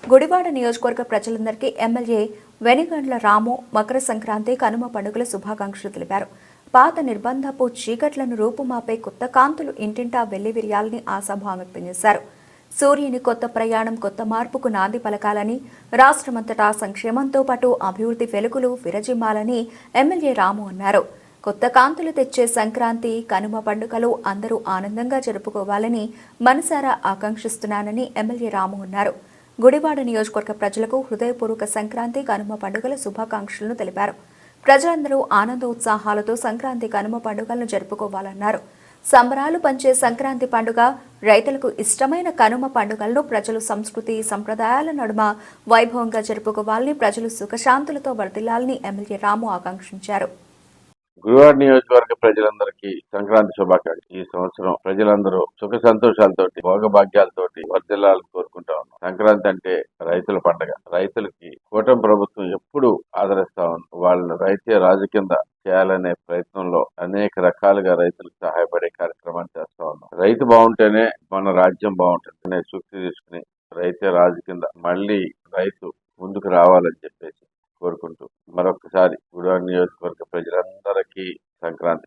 గుడివాడ నియోజకవర్గ ప్రజలందరికీ ఎమ్మెల్యే వెనిగండ్ల రాము మకర సంక్రాంతి కనుమ పండుగల శుభాకాంక్షలు తెలిపారు. పాత నిర్బంధపు చీకట్లను రూపుమాపే కొత్త కాంతులు ఇంటింటా వెల్లివిరియాలని ఆశాభావం వ్యక్తం చేశారు. సూర్యుని కొత్త ప్రయాణం కొత్త మార్పుకు నాంది పలకాలని, రాష్ట్రమంతటా సంక్షేమంతో పాటు అభివృద్ధి వెలుగులు విరజిమ్మాలని ఎమ్మెల్యే రాము అన్నారు. కొత్త కాంతులు తెచ్చే సంక్రాంతి కనుమ పండుగలు అందరూ ఆనందంగా జరుపుకోవాలని మనసారా ఆకాంక్షిస్తున్నానని ఎమ్మెల్యే రాము అన్నారు. గుడివాడ నియోజకవర్గ ప్రజలకు హృదయపూర్వక సంక్రాంతి కనుమ పండుగల శుభాకాంక్షలను తెలిపారు. ప్రజలందరూ ఆనందోత్సాహాలతో సంక్రాంతి కనుమ పండుగలను జరుపుకోవాలన్నారు. సంబరాలు పంచే సంక్రాంతి పండుగ, రైతులకు ఇష్టమైన కనుమ పండుగలను ప్రజలు సంస్కృతి సంప్రదాయాల నడుమ వైభవంగా జరుపుకోవాలని, ప్రజలు సుఖశాంతులతో వర్ధిల్లాలని ఎమ్మెల్యే రాము ఆకాంక్షించారు. గుడివాడ నియోజకవర్గ ప్రజలందరికీ సంక్రాంతి శుభాకాంక్షలు. ఈ సంవత్సరం ప్రజలందరూ సుఖ సంతోషాలతోటి భోగభాగ్యాలతోటి వర్ధిల్లాలని కోరుకుంటా ఉన్నాం. సంక్రాంతి అంటే రైతుల పండుగ. రైతులకి కూటమి ప్రభుత్వం ఎప్పుడు ఆదరిస్తా ఉంది. వాళ్ళ రైతే రాజు కింద చేయాలనే ప్రయత్నంలో అనేక రకాలుగా రైతులకు సహాయపడే కార్యక్రమాలు చేస్తా ఉన్నాం. రైతు బాగుంటేనే మన రాజ్యం బాగుంటుంది అనే సూక్తి తీసుకుని రైతే రాజు కింద మళ్ళీ రైతు ముందుకు రావాలని చెప్పేసి కోరుకుంటూ మరొకసారి గుడివాడ నియోజకవర్గ ప్రజలందరికీ సంక్రాంతి